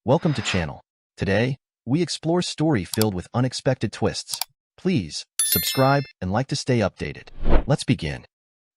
Welcome to channel. Today, we explore story filled with unexpected twists. Please, subscribe and like to stay updated. Let's begin.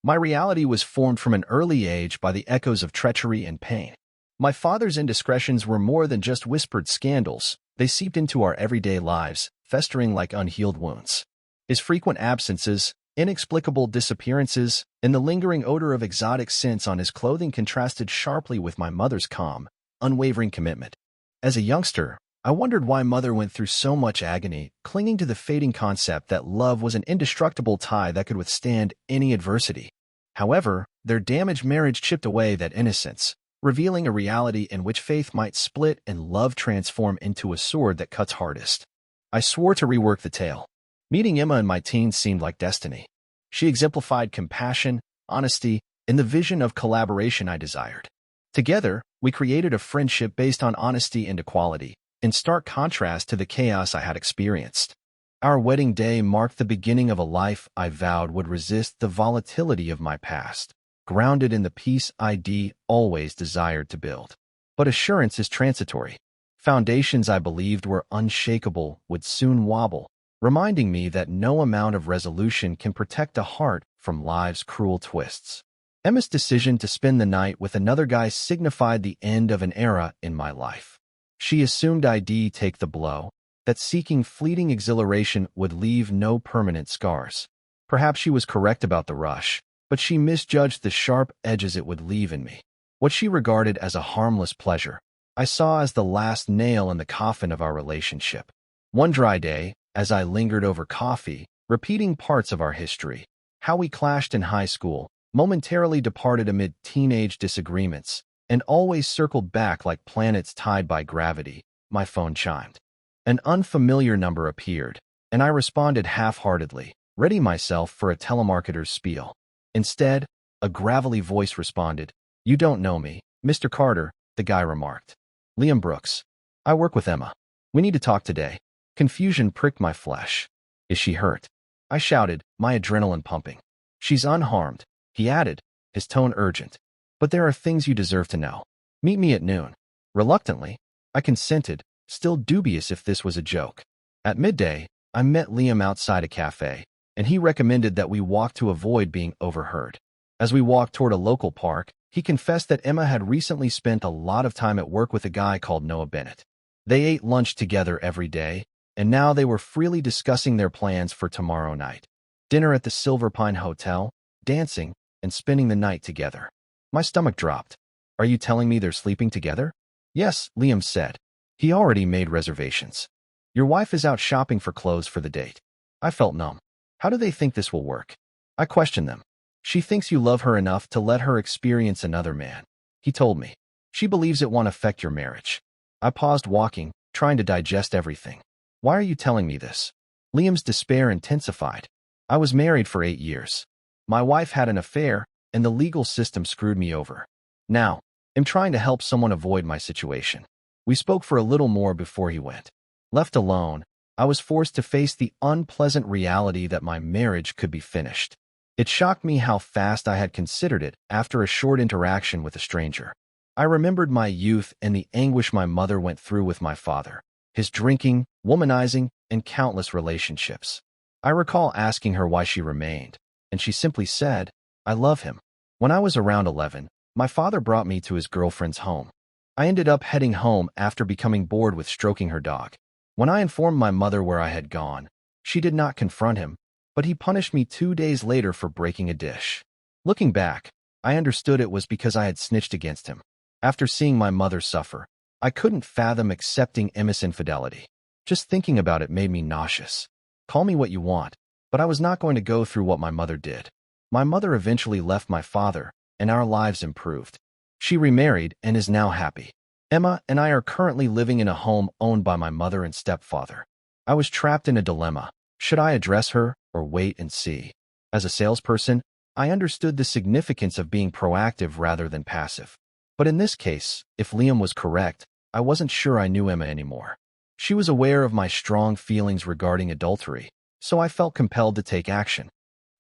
My reality was formed from an early age by the echoes of treachery and pain. My father's indiscretions were more than just whispered scandals. They seeped into our everyday lives, festering like unhealed wounds. His frequent absences, inexplicable disappearances, and the lingering odor of exotic scents on his clothing contrasted sharply with my mother's calm, unwavering commitment. As a youngster, I wondered why Mother went through so much agony, clinging to the fading concept that love was an indestructible tie that could withstand any adversity. However, their damaged marriage chipped away that innocence, revealing a reality in which faith might split and love transform into a sword that cuts hardest. I swore to rework the tale. Meeting Emma in my teens seemed like destiny. She exemplified compassion, honesty, and the vision of collaboration I desired. Together, we created a friendship based on honesty and equality, in stark contrast to the chaos I had experienced. Our wedding day marked the beginning of a life I vowed would resist the volatility of my past, grounded in the peace I'd always desired to build. But assurance is transitory. Foundations I believed were unshakable would soon wobble, reminding me that no amount of resolution can protect a heart from life's cruel twists. Emma's decision to spend the night with another guy signified the end of an era in my life. She assumed I'd take the blow, that seeking fleeting exhilaration would leave no permanent scars. Perhaps she was correct about the rush, but she misjudged the sharp edges it would leave in me. What she regarded as a harmless pleasure, I saw as the last nail in the coffin of our relationship. One dry day, as I lingered over coffee, repeating parts of our history, how we clashed in high school, momentarily departed amid teenage disagreements, and always circled back like planets tied by gravity, my phone chimed. An unfamiliar number appeared, and I responded half-heartedly, ready myself for a telemarketer's spiel. Instead, a gravelly voice responded, "You don't know me, Mr. Carter," the guy remarked. "Liam Brooks. I work with Emma. We need to talk today." Confusion pricked my flesh. "Is she hurt?" I shouted, my adrenaline pumping. "She's unharmed," he added, his tone urgent. "But there are things you deserve to know. Meet me at noon." Reluctantly, I consented, still dubious if this was a joke. At midday, I met Liam outside a cafe, and he recommended that we walk to avoid being overheard. As we walked toward a local park, he confessed that Emma had recently spent a lot of time at work with a guy called Noah Bennett. They ate lunch together every day, and now they were freely discussing their plans for tomorrow night. Dinner at the Silver Pine Hotel, dancing, and spending the night together. My stomach dropped. "Are you telling me they're sleeping together?" "Yes," Liam said. He already made reservations. "Your wife is out shopping for clothes for the date." I felt numb. How do they think this will work? I questioned them. "She thinks you love her enough to let her experience another man," he told me. "She believes it won't affect your marriage." I paused walking, trying to digest everything. "Why are you telling me this?" Liam's despair intensified. "I was married for 8 years. My wife had an affair, and the legal system screwed me over. Now, I'm trying to help someone avoid my situation." We spoke for a little more before he went. Left alone, I was forced to face the unpleasant reality that my marriage could be finished. It shocked me how fast I had considered it after a short interaction with a stranger. I remembered my youth and the anguish my mother went through with my father, his drinking, womanizing, and countless relationships. I recall asking her why she remained, and she simply said, "I love him." When I was around 11, my father brought me to his girlfriend's home. I ended up heading home after becoming bored with stroking her dog. When I informed my mother where I had gone, she did not confront him, but he punished me 2 days later for breaking a dish. Looking back, I understood it was because I had snitched against him. After seeing my mother suffer, I couldn't fathom accepting Emma's infidelity. Just thinking about it made me nauseous. Call me what you want, but I was not going to go through what my mother did. My mother eventually left my father, and our lives improved. She remarried and is now happy. Emma and I are currently living in a home owned by my mother and stepfather. I was trapped in a dilemma. Should I address her or wait and see? As a salesperson, I understood the significance of being proactive rather than passive. But in this case, if Liam was correct, I wasn't sure I knew Emma anymore. She was aware of my strong feelings regarding adultery, so I felt compelled to take action.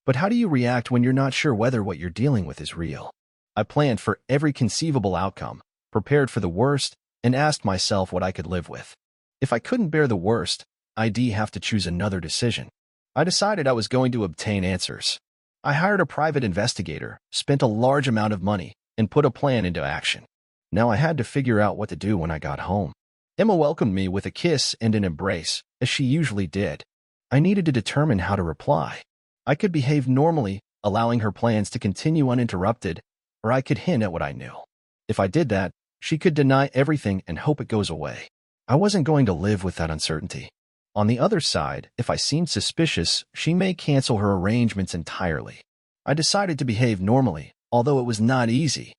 But how do you react when you're not sure whether what you're dealing with is real? I planned for every conceivable outcome, prepared for the worst, and asked myself what I could live with. If I couldn't bear the worst, I'd have to choose another decision. I decided I was going to obtain answers. I hired a private investigator, spent a large amount of money, and put a plan into action. Now I had to figure out what to do when I got home. Emma welcomed me with a kiss and an embrace, as she usually did. I needed to determine how to reply. I could behave normally, allowing her plans to continue uninterrupted, or I could hint at what I knew. If I did that, she could deny everything and hope it goes away. I wasn't going to live with that uncertainty. On the other side, if I seemed suspicious, she may cancel her arrangements entirely. I decided to behave normally, although it was not easy.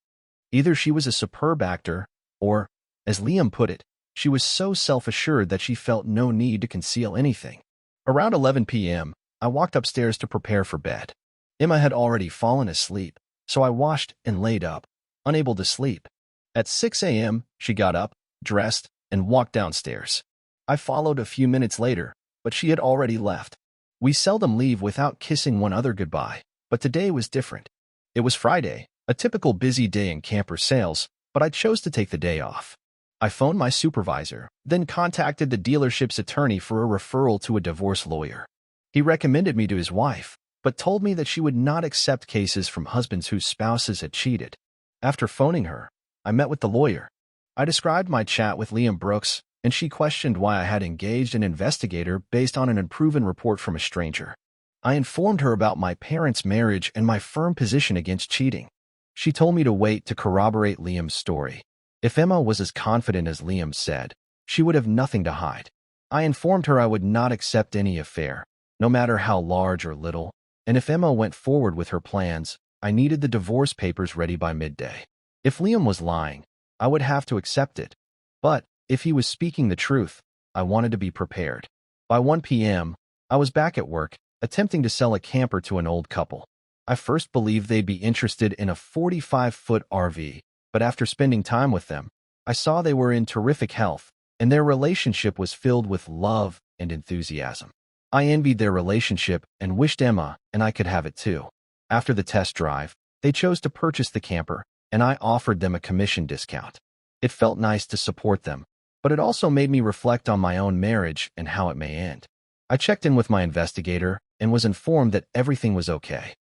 Either she was a superb actor, or, as Liam put it, she was so self-assured that she felt no need to conceal anything. Around 11 p.m., I walked upstairs to prepare for bed. Emma had already fallen asleep, so I washed and laid up, unable to sleep. At 6 a.m., she got up, dressed, and walked downstairs. I followed a few minutes later, but she had already left. We seldom leave without kissing one another goodbye, but today was different. It was Friday, a typical busy day in camper sales, but I chose to take the day off. I phoned my supervisor, then contacted the dealership's attorney for a referral to a divorce lawyer. He recommended me to his wife, but told me that she would not accept cases from husbands whose spouses had cheated. After phoning her, I met with the lawyer. I described my chat with Liam Brooks, and she questioned why I had engaged an investigator based on an unproven report from a stranger. I informed her about my parents' marriage and my firm position against cheating. She told me to wait to corroborate Liam's story. If Emma was as confident as Liam said, she would have nothing to hide. I informed her I would not accept any affair, no matter how large or little, and if Emma went forward with her plans, I needed the divorce papers ready by midday. If Liam was lying, I would have to accept it. But if he was speaking the truth, I wanted to be prepared. By 1 p.m., I was back at work, attempting to sell a camper to an old couple. I first believed they'd be interested in a 45-foot RV, but after spending time with them, I saw they were in terrific health, and their relationship was filled with love and enthusiasm. I envied their relationship and wished Emma and I could have it too. After the test drive, they chose to purchase the camper, and I offered them a commission discount. It felt nice to support them, but it also made me reflect on my own marriage and how it may end. I checked in with my investigator and was informed that everything was okay.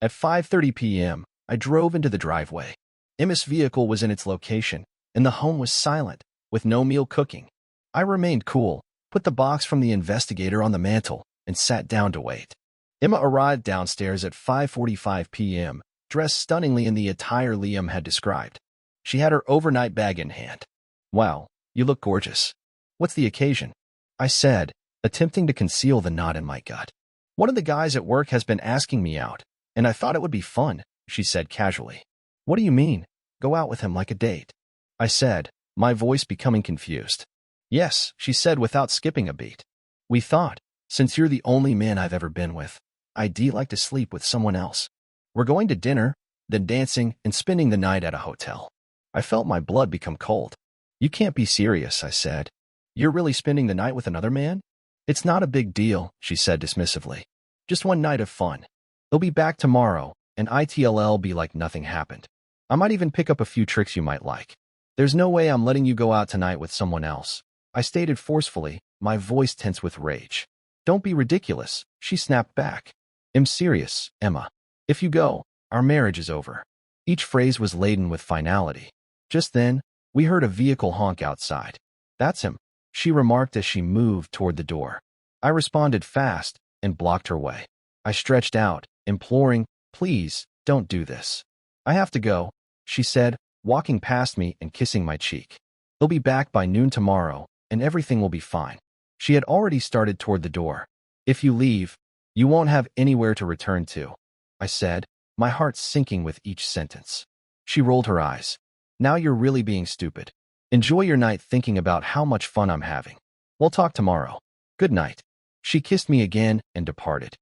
At 5:30 p.m., I drove into the driveway. Emma's vehicle was in its location, and the home was silent, with no meal cooking. I remained cool, put the box from the investigator on the mantel, and sat down to wait. Emma arrived downstairs at 5:45 p.m., dressed stunningly in the attire Liam had described. She had her overnight bag in hand. "Wow, you look gorgeous. What's the occasion?" I said, attempting to conceal the knot in my gut. "One of the guys at work has been asking me out, and I thought it would be fun," she said casually. "What do you mean? Go out with him like a date?" I said, my voice becoming confused. "Yes," she said without skipping a beat. "We thought, since you're the only man I've ever been with, I'd like to sleep with someone else. We're going to dinner, then dancing and spending the night at a hotel." I felt my blood become cold. "You can't be serious," I said. "You're really spending the night with another man?" "It's not a big deal," she said dismissively. "Just one night of fun. He'll be back tomorrow, and it'll be like nothing happened. I might even pick up a few tricks you might like. There's no way I'm letting you go out tonight with someone else," I stated forcefully, my voice tense with rage. "Don't be ridiculous," she snapped back. "I'm serious, Emma. If you go, our marriage is over." Each phrase was laden with finality. Just then, we heard a vehicle honk outside. "That's him," she remarked as she moved toward the door. I responded fast and blocked her way. I stretched out, imploring, "Please, don't do this." "I have to go," she said, walking past me and kissing my cheek. "He'll be back by noon tomorrow, and everything will be fine." She had already started toward the door. "If you leave, you won't have anywhere to return to," I said, my heart sinking with each sentence. She rolled her eyes. "Now you're really being stupid. Enjoy your night thinking about how much fun I'm having. We'll talk tomorrow. Good night." She kissed me again and departed.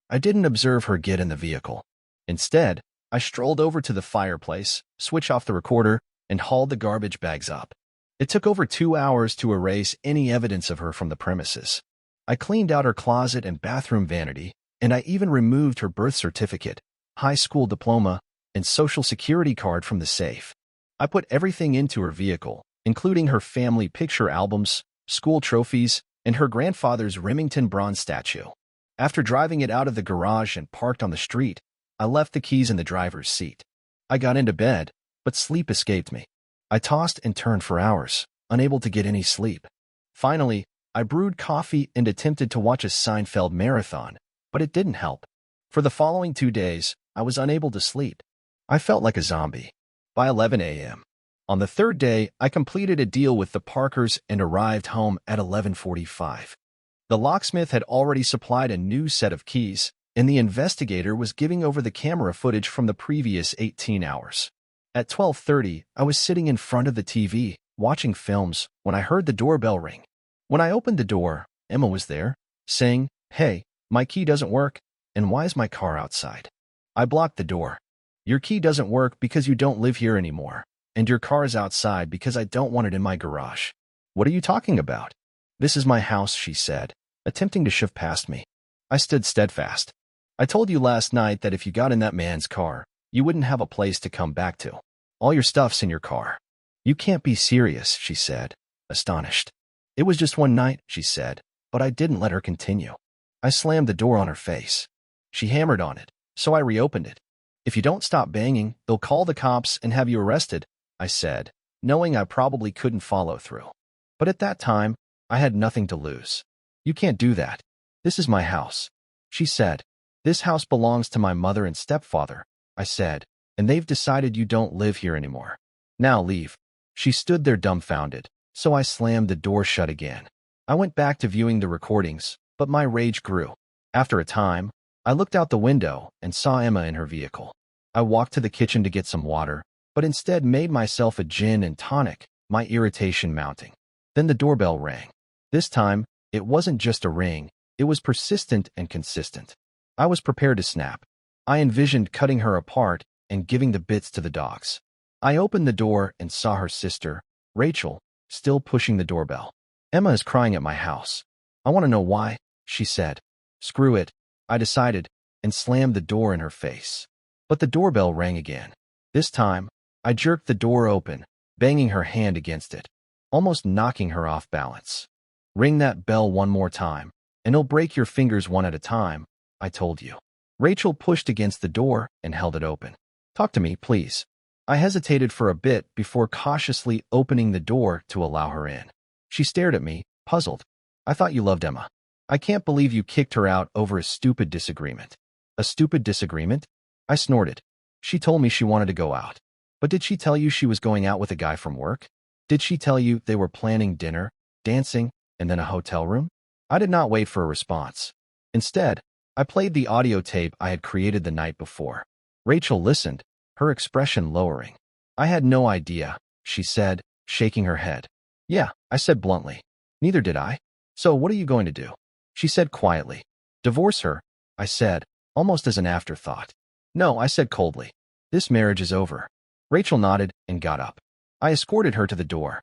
I didn't observe her get in the vehicle. Instead, I strolled over to the fireplace, switched off the recorder, and hauled the garbage bags up. It took over 2 hours to erase any evidence of her from the premises. I cleaned out her closet and bathroom vanity, and I even removed her birth certificate, high school diploma, and social security card from the safe. I put everything into her vehicle, including her family picture albums, school trophies, and her grandfather's Remington bronze statue. After driving it out of the garage and parked on the street, I left the keys in the driver's seat. I got into bed, but sleep escaped me. I tossed and turned for hours, unable to get any sleep. Finally, I brewed coffee and attempted to watch a Seinfeld marathon, but it didn't help. For the following 2 days, I was unable to sleep. I felt like a zombie. By 11 a.m. on the third day, I completed a deal with the Parkers and arrived home at 11:45. The locksmith had already supplied a new set of keys, and the investigator was giving over the camera footage from the previous 18 hours. At 12:30, I was sitting in front of the TV, watching films, when I heard the doorbell ring. When I opened the door, Emma was there, saying, "Hey, my key doesn't work, and why is my car outside?" I blocked the door. "Your key doesn't work because you don't live here anymore, and your car is outside because I don't want it in my garage." "What are you talking about?" "This is my house," she said, attempting to shove past me. I stood steadfast. "I told you last night that if you got in that man's car, you wouldn't have a place to come back to. All your stuff's in your car." "You can't be serious," she said, astonished. "It was just one night," she said, but I didn't let her continue. I slammed the door on her face. She hammered on it, so I reopened it. "If you don't stop banging, they'll call the cops and have you arrested," I said, knowing I probably couldn't follow through. But at that time, I had nothing to lose. "You can't do that. This is my house," she said. "This house belongs to my mother and stepfather," I said, "and they've decided you don't live here anymore. Now leave." She stood there dumbfounded, so I slammed the door shut again. I went back to viewing the recordings, but my rage grew. After a time, I looked out the window and saw Emma in her vehicle. I walked to the kitchen to get some water, but instead made myself a gin and tonic, my irritation mounting. Then the doorbell rang. This time, it wasn't just a ring, it was persistent and consistent. I was prepared to snap. I envisioned cutting her apart and giving the bits to the dogs. I opened the door and saw her sister, Rachel, still pushing the doorbell. "Emma is crying at my house. I want to know why," she said. "Screw it," I decided, and slammed the door in her face. But the doorbell rang again. This time, I jerked the door open, banging her hand against it, almost knocking her off balance. "Ring that bell one more time, and it'll break your fingers one at a time," I told you. Rachel pushed against the door and held it open. "Talk to me, please." I hesitated for a bit before cautiously opening the door to allow her in. She stared at me, puzzled. "I thought you loved Emma. I can't believe you kicked her out over a stupid disagreement." "A stupid disagreement?" I snorted. "She told me she wanted to go out. But did she tell you she was going out with a guy from work? Did she tell you they were planning dinner, dancing, and then a hotel room?" I did not wait for a response. Instead, I played the audio tape I had created the night before. Rachel listened, her expression lowering. "I had no idea," she said, shaking her head. "Yeah," I said bluntly. "Neither did I. So what are you going to do?" She said quietly. "Divorce her," I said, almost as an afterthought. "No," I said coldly. "This marriage is over." Rachel nodded and got up. I escorted her to the door.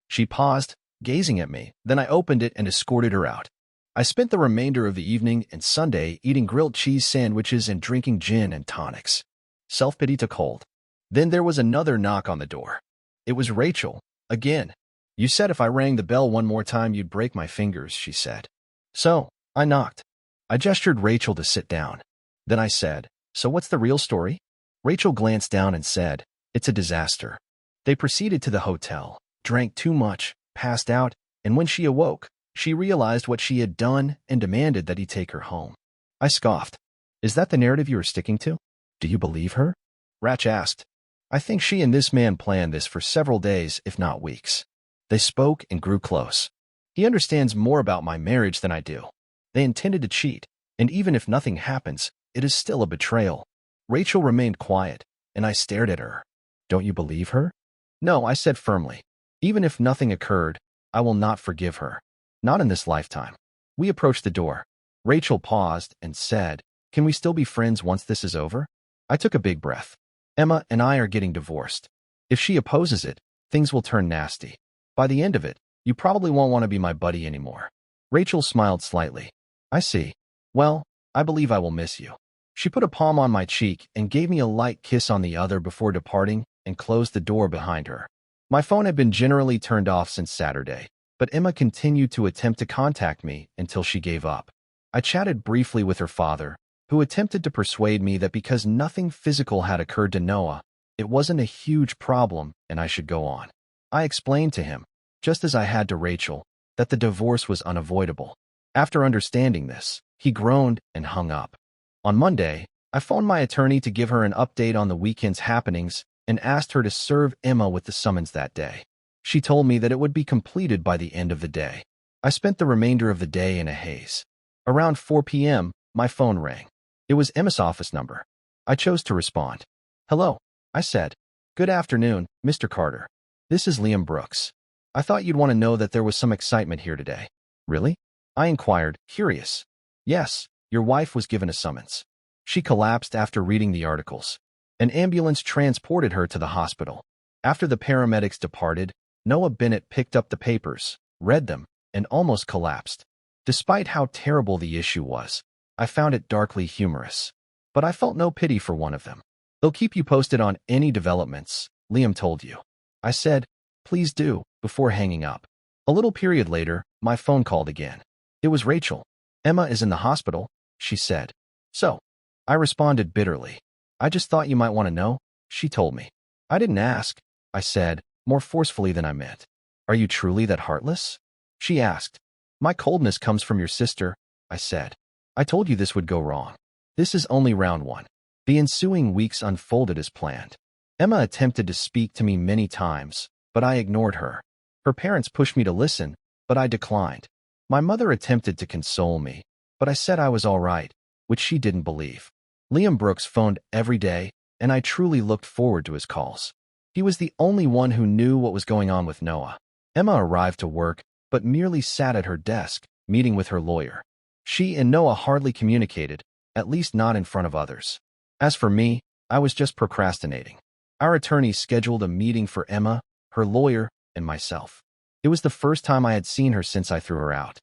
She paused, gazing at me, then I opened it and escorted her out. I spent the remainder of the evening and Sunday eating grilled cheese sandwiches and drinking gin and tonics. Self-pity took hold. Then there was another knock on the door. It was Rachel, again. "You said if I rang the bell one more time you'd break my fingers," she said. "So, I knocked." I gestured Rachel to sit down. Then I said, "So what's the real story?" Rachel glanced down and said, "It's a disaster." They proceeded to the hotel, drank too much, passed out, and when she awoke, she realized what she had done and demanded that he take her home. I scoffed. "Is that the narrative you are sticking to? Do you believe her?" Ratch asked. "I think she and this man planned this for several days, if not weeks." They spoke and grew close. "He understands more about my marriage than I do. They intended to cheat, and even if nothing happens, it is still a betrayal." Rachel remained quiet, and I stared at her. "Don't you believe her?" "No," I said firmly. "Even if nothing occurred, I will not forgive her. Not in this lifetime." We approached the door. Rachel paused and said, "Can we still be friends once this is over?" I took a big breath. "Emma and I are getting divorced. If she opposes it, things will turn nasty. By the end of it, you probably won't want to be my buddy anymore." Rachel smiled slightly. "I see. Well, I believe I will miss you." She put a palm on my cheek and gave me a light kiss on the other before departing and closed the door behind her. My phone had been generally turned off since Saturday, but Emma continued to attempt to contact me until she gave up. I chatted briefly with her father, who attempted to persuade me that because nothing physical had occurred to Noah, it wasn't a huge problem and I should go on. I explained to him, just as I had to Rachel, that the divorce was unavoidable. After understanding this, he groaned and hung up. On Monday, I phoned my attorney to give her an update on the weekend's happenings and asked her to serve Emma with the summons that day. She told me that it would be completed by the end of the day. I spent the remainder of the day in a haze. Around 4 p.m., my phone rang. It was Emma's office number. I chose to respond. "Hello," I said. "Good afternoon, Mr. Carter. This is Liam Brooks. I thought you'd want to know that there was some excitement here today." "Really?" I inquired, curious. "Yes, your wife was given a summons. She collapsed after reading the articles. An ambulance transported her to the hospital. After the paramedics departed, Noah Bennett picked up the papers, read them, and almost collapsed. Despite how terrible the issue was, I found it darkly humorous. But I felt no pity for one of them. "They'll keep you posted on any developments," Liam told you. I said, "Please do," before hanging up. A little period later, my phone called again. It was Rachel. "Emma is in the hospital," she said. "So?" I responded bitterly. "I just thought you might want to know," she told me. "I didn't ask," I said, more forcefully than I meant. "Are you truly that heartless?" she asked. "My coldness comes from your sister," I said. "I told you this would go wrong. This is only round one." The ensuing weeks unfolded as planned. Emma attempted to speak to me many times, but I ignored her. Her parents pushed me to listen, but I declined. My mother attempted to console me, but I said I was all right, which she didn't believe. Liam Brooks phoned every day, and I truly looked forward to his calls. He was the only one who knew what was going on with Noah. Emma arrived to work, but merely sat at her desk, meeting with her lawyer. She and Noah hardly communicated, at least not in front of others. As for me, I was just procrastinating. Our attorney scheduled a meeting for Emma, her lawyer, and myself. It was the first time I had seen her since I threw her out.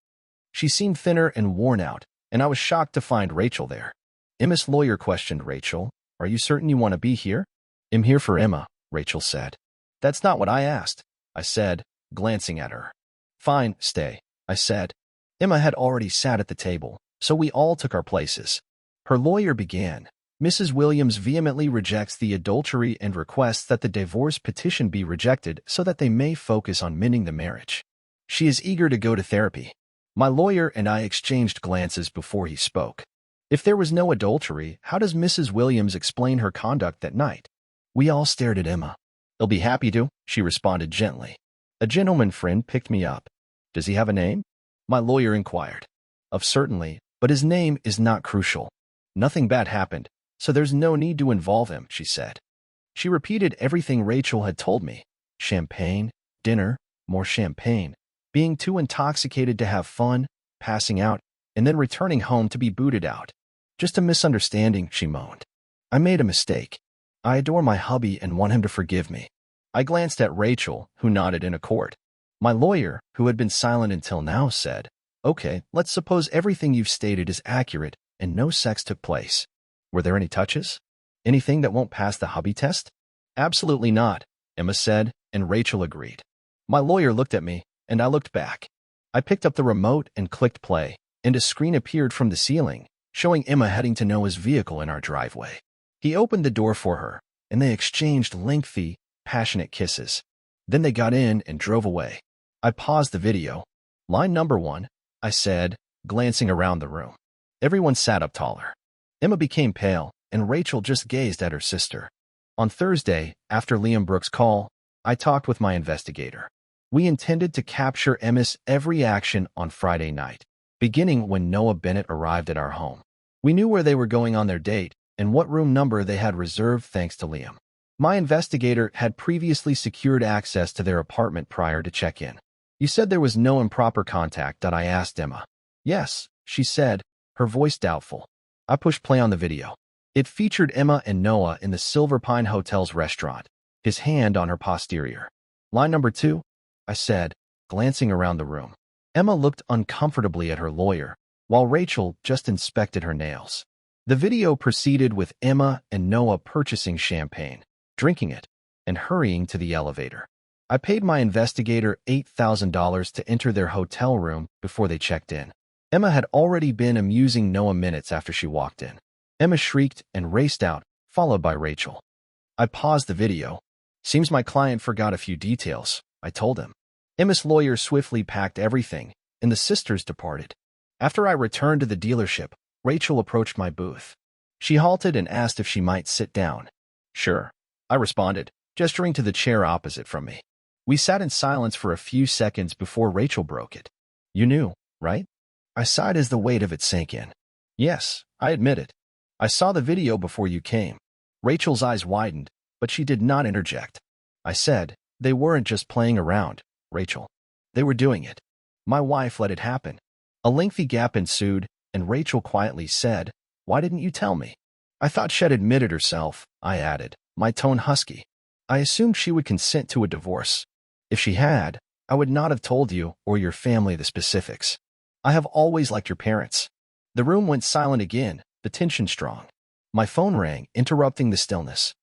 She seemed thinner and worn out, and I was shocked to find Rachel there. Emma's lawyer questioned Rachel, "Are you certain you want to be here?" "I'm here for Emma," Rachel said. "That's not what I asked," I said, glancing at her. "Fine, stay," I said. Emma had already sat at the table, so we all took our places. Her lawyer began. "Mrs. Williams vehemently rejects the adultery and requests that the divorce petition be rejected so that they may focus on mending the marriage. She is eager to go to therapy." My lawyer and I exchanged glances before he spoke. If there was no adultery, how does Mrs. Williams explain her conduct that night? We all stared at Emma. "He'll be happy to," she responded gently. "A gentleman friend picked me up." "Does he have a name?" my lawyer inquired. Certainly, but his name is not crucial. Nothing bad happened, so there's no need to involve him," she said. She repeated everything Rachel had told me. Champagne, dinner, more champagne, being too intoxicated to have fun, passing out, and then returning home to be booted out. "Just a misunderstanding," she moaned. "I made a mistake. I adore my hubby and want him to forgive me." I glanced at Rachel, who nodded in accord. My lawyer, who had been silent until now, said, "Okay, let's suppose everything you've stated is accurate and no sex took place. Were there any touches? Anything that won't pass the hubby test?" "Absolutely not," Emma said, and Rachel agreed. My lawyer looked at me, and I looked back. I picked up the remote and clicked play, and a screen appeared from the ceiling, showing Emma heading to Noah's vehicle in our driveway. He opened the door for her, and they exchanged lengthy, passionate kisses. Then they got in and drove away. I paused the video. "Line number 1, I said, glancing around the room. Everyone sat up taller. Emma became pale, and Rachel just gazed at her sister. On Thursday, after Liam Brooks' call, I talked with my investigator. We intended to capture Emma's every action on Friday night, beginning when Noah Bennett arrived at our home. We knew where they were going on their date and what room number they had reserved thanks to Liam. My investigator had previously secured access to their apartment prior to check-in. "You said there was no improper contact," I asked Emma. "Yes," she said, her voice doubtful. I pushed play on the video. It featured Emma and Noah in the Silver Pine Hotel's restaurant, his hand on her posterior. "Line number 2, I said, glancing around the room. Emma looked uncomfortably at her lawyer, while Rachel just inspected her nails. The video proceeded with Emma and Noah purchasing champagne, drinking it, and hurrying to the elevator. I paid my investigator $8,000 to enter their hotel room before they checked in. Emma had already been amusing Noah minutes after she walked in. Emma shrieked and raced out, followed by Rachel. I paused the video. Seems my client forgot a few details, I told him. Emma's lawyer swiftly packed everything, and the sisters departed. After I returned to the dealership, Rachel approached my booth. She halted and asked if she might sit down. Sure, I responded, gesturing to the chair opposite from me. We sat in silence for a few seconds before Rachel broke it. You knew, right? I sighed as the weight of it sank in. Yes, I admitted. I saw the video before you came. Rachel's eyes widened, but she did not interject. I said, they weren't just playing around, Rachel. They were doing it. My wife let it happen. A lengthy gap ensued, and Rachel quietly said, why didn't you tell me? I thought she'd admitted herself, I added, my tone husky. I assumed she would consent to a divorce. If she had, I would not have told you or your family the specifics. I have always liked your parents. The room went silent again, the tension strong. My phone rang, interrupting the stillness.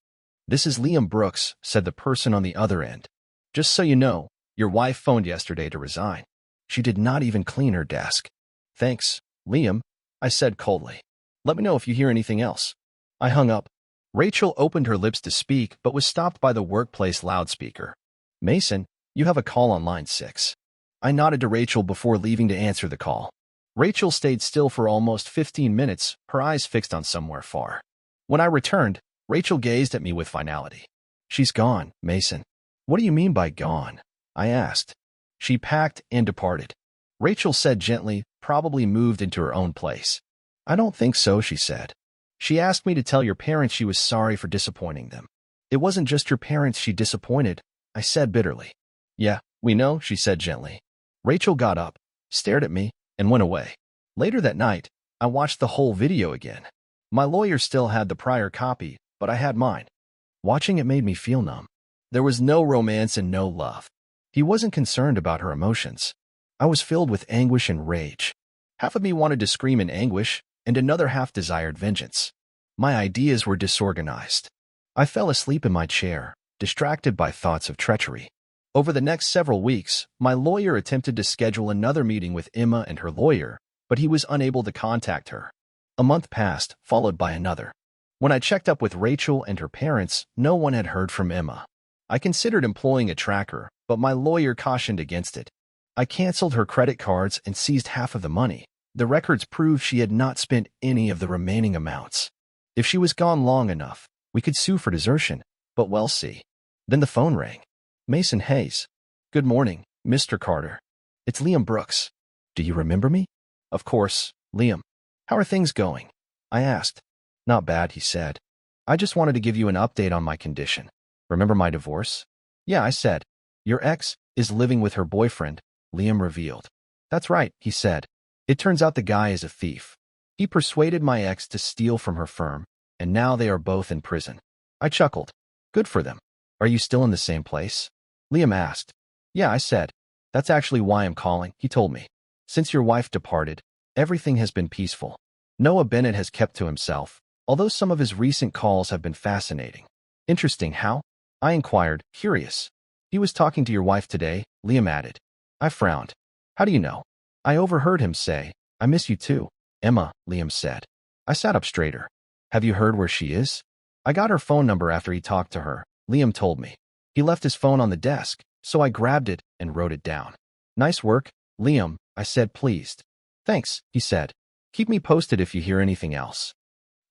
This is Liam Brooks, said the person on the other end. Just so you know, your wife phoned yesterday to resign. She did not even clean her desk. Thanks, Liam, I said coldly. Let me know if you hear anything else. I hung up. Rachel opened her lips to speak but was stopped by the workplace loudspeaker. Mason, you have a call on line 6. I nodded to Rachel before leaving to answer the call. Rachel stayed still for almost 15 minutes, her eyes fixed on somewhere far. When I returned, Rachel gazed at me with finality. She's gone, Mason. What do you mean by gone? I asked. She packed and departed. Rachel said gently, probably moved into her own place. I don't think so, she said. She asked me to tell your parents she was sorry for disappointing them. It wasn't just your parents she disappointed, I said bitterly. Yeah, we know, she said gently. Rachel got up, stared at me, and went away. Later that night, I watched the whole video again. My lawyer still had the prior copy, but I had mine. Watching it made me feel numb. There was no romance and no love. He wasn't concerned about her emotions. I was filled with anguish and rage. Half of me wanted to scream in anguish, and another half desired vengeance. My ideas were disorganized. I fell asleep in my chair, distracted by thoughts of treachery. Over the next several weeks, my lawyer attempted to schedule another meeting with Emma and her lawyer, but he was unable to contact her. A month passed, followed by another. When I checked up with Rachel and her parents, no one had heard from Emma. I considered employing a tracker, but my lawyer cautioned against it. I canceled her credit cards and seized half of the money. The records proved she had not spent any of the remaining amounts. If she was gone long enough, we could sue for desertion, but we'll see. Then the phone rang. Mason Hayes. Good morning, Mr. Carter. It's Liam Brooks. Do you remember me? Of course, Liam. How are things going? I asked. Not bad, he said. I just wanted to give you an update on my condition. Remember my divorce? Yeah, I said. Your ex is living with her boyfriend, Liam revealed. That's right, he said. It turns out the guy is a thief. He persuaded my ex to steal from her firm, and now they are both in prison. I chuckled. Good for them. Are you still in the same place? Liam asked. Yeah, I said. That's actually why I'm calling, he told me. Since your wife departed, everything has been peaceful. Noah Bennett has kept to himself, although some of his recent calls have been fascinating. Interesting, how? I inquired, curious. He was talking to your wife today, Liam added. I frowned. How do you know? I overheard him say, I miss you too, Emma, Liam said. I sat up straighter. Have you heard where she is? I got her phone number after he talked to her, Liam told me. He left his phone on the desk, so I grabbed it and wrote it down. Nice work, Liam, I said pleased. Thanks, he said. Keep me posted if you hear anything else.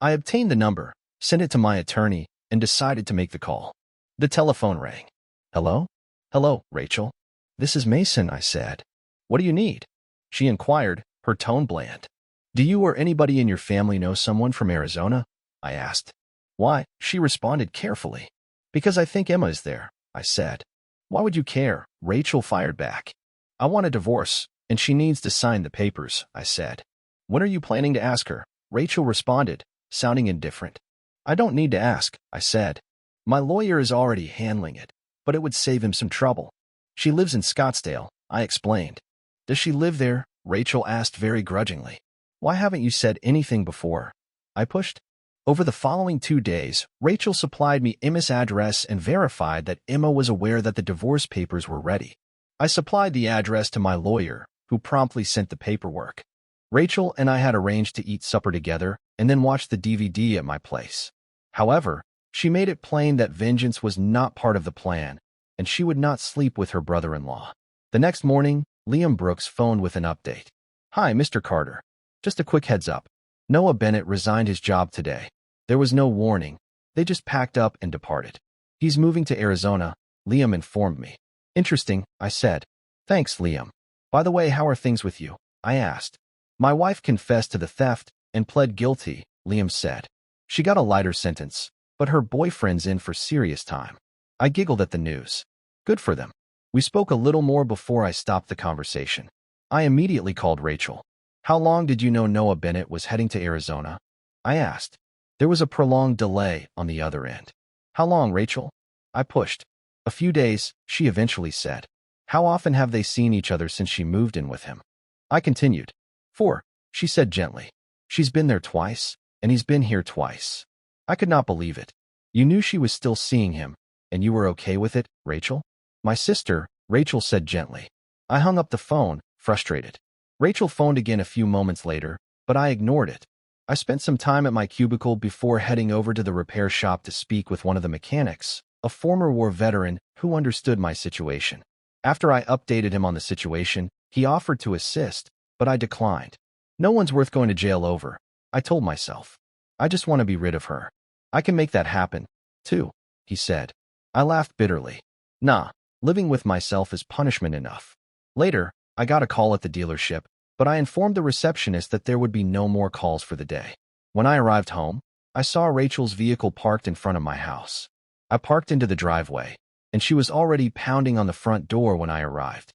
I obtained the number, sent it to my attorney, and decided to make the call. The telephone rang. Hello? Hello, Rachel. This is Mason, I said. What do you need? She inquired, her tone bland. Do you or anybody in your family know someone from Arizona? I asked. Why? She responded carefully. Because I think Emma is there, I said. Why would you care? Rachel fired back. I want a divorce, and she needs to sign the papers, I said. When are you planning to ask her? Rachel responded, sounding indifferent. I don't need to ask, I said. My lawyer is already handling it, but it would save him some trouble. She lives in Scottsdale, I explained. Does she live there? Rachel asked very grudgingly. Why haven't you said anything before? I pushed. Over the following 2 days, Rachel supplied me Emma's address and verified that Emma was aware that the divorce papers were ready. I supplied the address to my lawyer, who promptly sent the paperwork. Rachel and I had arranged to eat supper together and then watch the DVD at my place. However, she made it plain that vengeance was not part of the plan, and she would not sleep with her brother-in-law. The next morning, Liam Brooks phoned with an update. "Hi, Mr. Carter. Just a quick heads up. Noah Bennett resigned his job today. There was no warning. They just packed up and departed. He's moving to Arizona," Liam informed me. "Interesting," I said. "Thanks, Liam. By the way, how are things with you?" I asked. "My wife confessed to the theft and pled guilty," Liam said. "She got a lighter sentence, but her boyfriend's in for serious time." I giggled at the news. Good for them. We spoke a little more before I stopped the conversation. I immediately called Rachel. "How long did you know Noah Bennett was heading to Arizona?" I asked. There was a prolonged delay on the other end. "How long, Rachel?" I pushed. "A few days," she eventually said. "How often have they seen each other since she moved in with him?" I continued. "4," she said gently. "She's been there twice, and he's been here twice." I could not believe it. "You knew she was still seeing him, and you were okay with it, Rachel?" "My sister," Rachel said gently. I hung up the phone, frustrated. Rachel phoned again a few moments later, but I ignored it. I spent some time at my cubicle before heading over to the repair shop to speak with one of the mechanics, a former war veteran who understood my situation. After I updated him on the situation, he offered to assist, but I declined. "No one's worth going to jail over," I told myself. "I just want to be rid of her." "I can make that happen, too," he said. I laughed bitterly. Nah, living with myself is punishment enough. Later, I got a call at the dealership, but I informed the receptionist that there would be no more calls for the day. When I arrived home, I saw Rachel's vehicle parked in front of my house. I parked into the driveway, and she was already pounding on the front door when I arrived.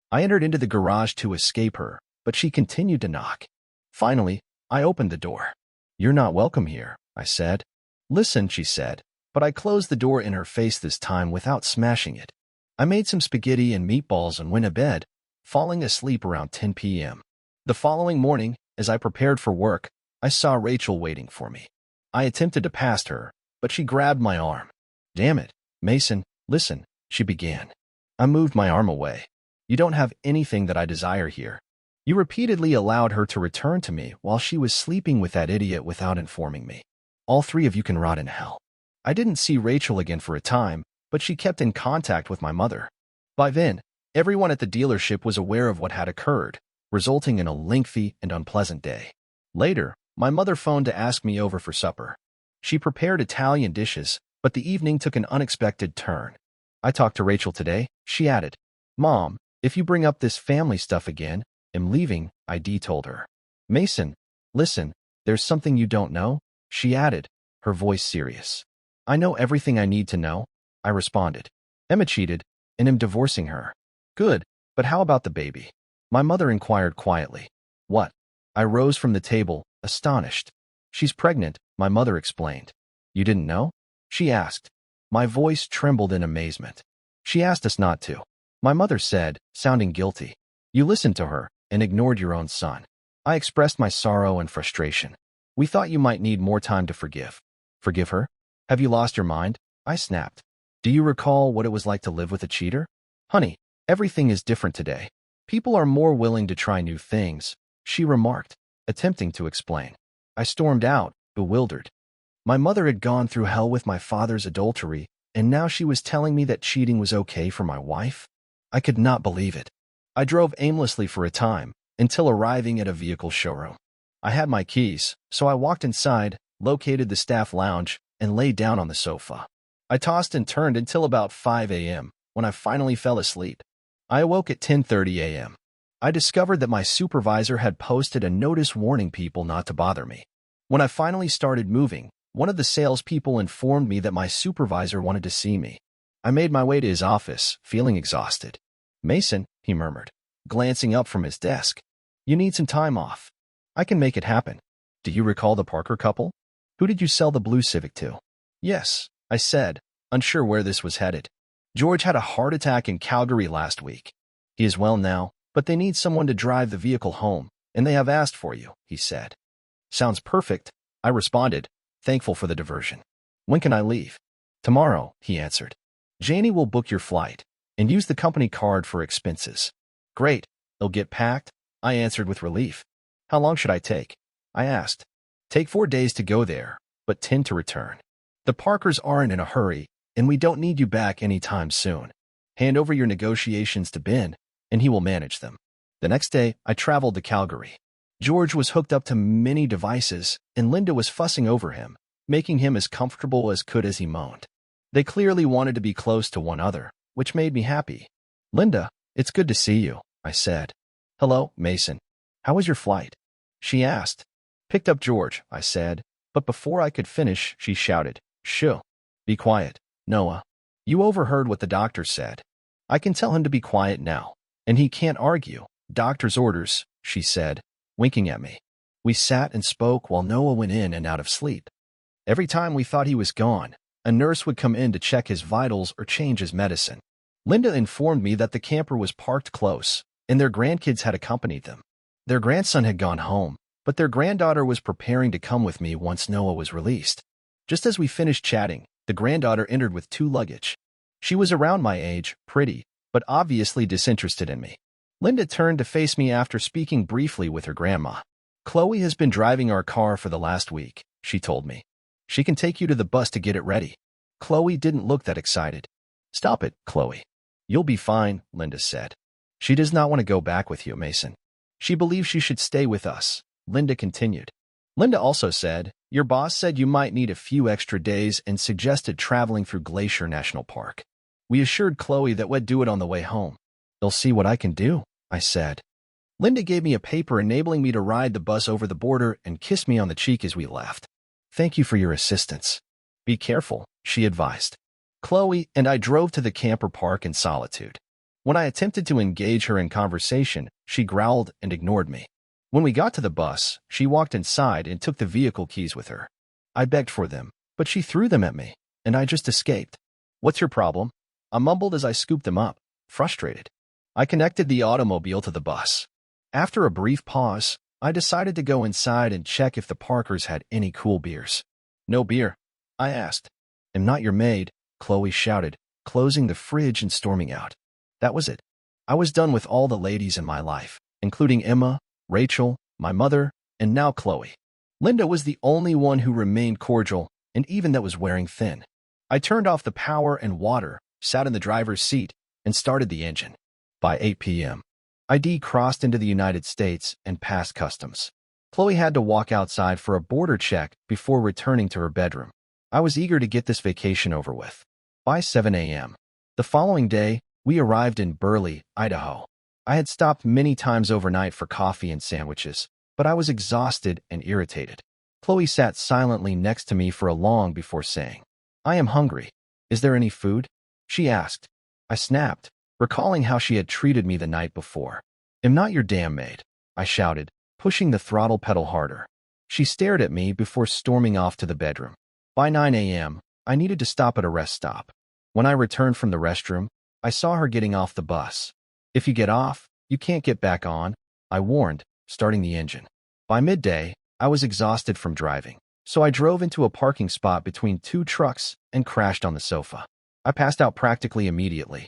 I entered into the garage to escape her, but she continued to knock. Finally, I opened the door. "You're not welcome here," I said. "Listen," she said, but I closed the door in her face this time without smashing it. I made some spaghetti and meatballs and went to bed, falling asleep around 10 p.m. The following morning, as I prepared for work, I saw Rachel waiting for me. I attempted to pass her, but she grabbed my arm. "Damn it, Mason, listen," she began. I moved my arm away. "You don't have anything that I desire here. You repeatedly allowed her to return to me while she was sleeping with that idiot without informing me. All three of you can rot in hell." I didn't see Rachel again for a time, but she kept in contact with my mother. By then, everyone at the dealership was aware of what had occurred, resulting in a lengthy and unpleasant day. Later, my mother phoned to ask me over for supper. She prepared Italian dishes, but the evening took an unexpected turn. "I talked to Rachel today," she added. "Mom, if you bring up this family stuff again, I'm leaving," I told her. "Mason, listen, there's something you don't know," she added, her voice serious. "I know everything I need to know," I responded. "Emma cheated, and I'm divorcing her." "Good, but how about the baby?" My mother inquired quietly. "What?" I rose from the table, astonished. "She's pregnant," my mother explained. "You didn't know?" she asked. My voice trembled in amazement. "She asked us not to," my mother said, sounding guilty. "You listened to her and ignored your own son." I expressed my sorrow and frustration. "We thought you might need more time to forgive." "Forgive her? Have you lost your mind?" I snapped. "Do you recall what it was like to live with a cheater?" "Honey, everything is different today. People are more willing to try new things," she remarked, attempting to explain. I stormed out, bewildered. My mother had gone through hell with my father's adultery, and now she was telling me that cheating was okay for my wife? I could not believe it. I drove aimlessly for a time, until arriving at a vehicle showroom. I had my keys, so I walked inside, located the staff lounge, and lay down on the sofa. I tossed and turned until about 5 a.m., when I finally fell asleep. I awoke at 10:30 a.m. I discovered that my supervisor had posted a notice warning people not to bother me. When I finally started moving, one of the salespeople informed me that my supervisor wanted to see me. I made my way to his office, feeling exhausted. "Mason," he murmured, glancing up from his desk. "You need some time off." "I can make it happen." "Do you recall the Parker couple? Who did you sell the blue Civic to?" "Yes," I said, unsure where this was headed. "George had a heart attack in Calgary last week. He is well now, but they need someone to drive the vehicle home, and they have asked for you," he said. "Sounds perfect," I responded, thankful for the diversion. When can I leave? Tomorrow, he answered. Janie will book your flight and use the company card for expenses. Great, it'll get packed, I answered with relief. How long should I take? I asked. Take 4 days to go there, but 10 to return. The Parkers aren't in a hurry, and we don't need you back anytime soon. Hand over your negotiations to Ben, and he will manage them. The next day, I traveled to Calgary. George was hooked up to many devices, and Linda was fussing over him, making him as comfortable as could as he moaned. They clearly wanted to be close to one another, which made me happy. Linda, it's good to see you, I said. Hello, Mason. How was your flight? She asked. Picked up George, I said, but before I could finish, she shouted, Shoo. Be quiet, Noah. You overheard what the doctor said. I can tell him to be quiet now, and he can't argue. Doctor's orders, she said, winking at me. We sat and spoke while Noah went in and out of sleep. Every time we thought he was gone, a nurse would come in to check his vitals or change his medicine. Linda informed me that the camper was parked close, and their grandkids had accompanied them. Their grandson had gone home, but their granddaughter was preparing to come with me once Noah was released. Just as we finished chatting, the granddaughter entered with 2 luggage. She was around my age, pretty, but obviously disinterested in me. Linda turned to face me after speaking briefly with her grandma. Chloe has been driving our car for the last week, she told me. She can take you to the bus to get it ready. Chloe didn't look that excited. Stop it, Chloe. You'll be fine, Linda said. She does not want to go back with you, Mason. She believes she should stay with us, Linda continued. Linda also said, your boss said you might need a few extra days and suggested traveling through Glacier National Park. We assured Chloe that we'd do it on the way home. You'll see what I can do, I said. Linda gave me a paper enabling me to ride the bus over the border and kissed me on the cheek as we left. Thank you for your assistance. Be careful, she advised. Chloe and I drove to the camper park in solitude. When I attempted to engage her in conversation, she growled and ignored me. When we got to the bus, she walked inside and took the vehicle keys with her. I begged for them, but she threw them at me, and I just escaped. What's your problem? I mumbled as I scooped them up, frustrated. I connected the automobile to the bus. After a brief pause, I decided to go inside and check if the Parkers had any cool beers. No beer, I asked. I'm not your maid, Chloe shouted, closing the fridge and storming out. That was it. I was done with all the ladies in my life, including Emma, Rachel, my mother, and now Chloe. Linda was the only one who remained cordial, and even that was wearing thin. I turned off the power and water, sat in the driver's seat, and started the engine. By 8 p.m., I crossed into the United States and passed customs. Chloe had to walk outside for a border check before returning to her bedroom. I was eager to get this vacation over with. By 7 a.m. the following day, we arrived in Burley, Idaho. I had stopped many times overnight for coffee and sandwiches, but I was exhausted and irritated. Chloe sat silently next to me for a long before saying, I am hungry. Is there any food? She asked. I snapped, recalling how she had treated me the night before. I'm not your damn maid, I shouted, pushing the throttle pedal harder. She stared at me before storming off to the bedroom. By 9 a.m., I needed to stop at a rest stop. When I returned from the restroom, I saw her getting off the bus. If you get off, you can't get back on, I warned, starting the engine. By midday, I was exhausted from driving, so I drove into a parking spot between 2 trucks and crashed on the sofa. I passed out practically immediately.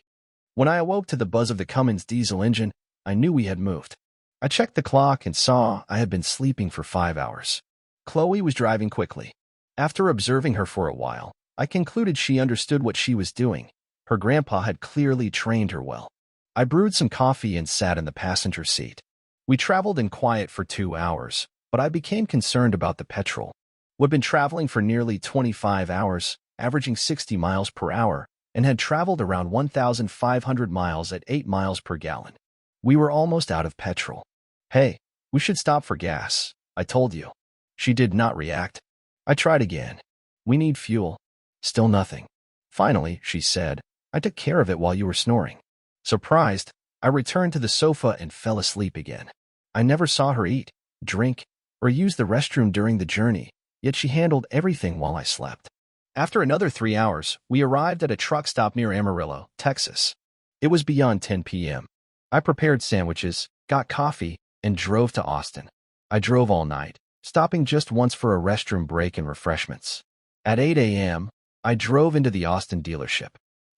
When I awoke to the buzz of the Cummins diesel engine, I knew we had moved. I checked the clock and saw I had been sleeping for 5 hours. Chloe was driving quickly. After observing her for a while, I concluded she understood what she was doing. Her grandpa had clearly trained her well. I brewed some coffee and sat in the passenger seat. We traveled in quiet for 2 hours, but I became concerned about the petrol. We'd been traveling for nearly 25 hours, averaging 60 miles per hour, and had traveled around 1,500 miles at 8 miles per gallon. We were almost out of petrol. Hey, we should stop for gas, I told you. She did not react. I tried again. We need fuel. Still nothing. Finally, she said, I took care of it while you were snoring. Surprised, I returned to the sofa and fell asleep again. I never saw her eat, drink, or use the restroom during the journey, yet she handled everything while I slept. After another 3 hours, we arrived at a truck stop near Amarillo, Texas. It was beyond 10 p.m. I prepared sandwiches, got coffee, and drove to Austin. I drove all night, stopping just once for a restroom break and refreshments. At 8 a.m., I drove into the Austin dealership.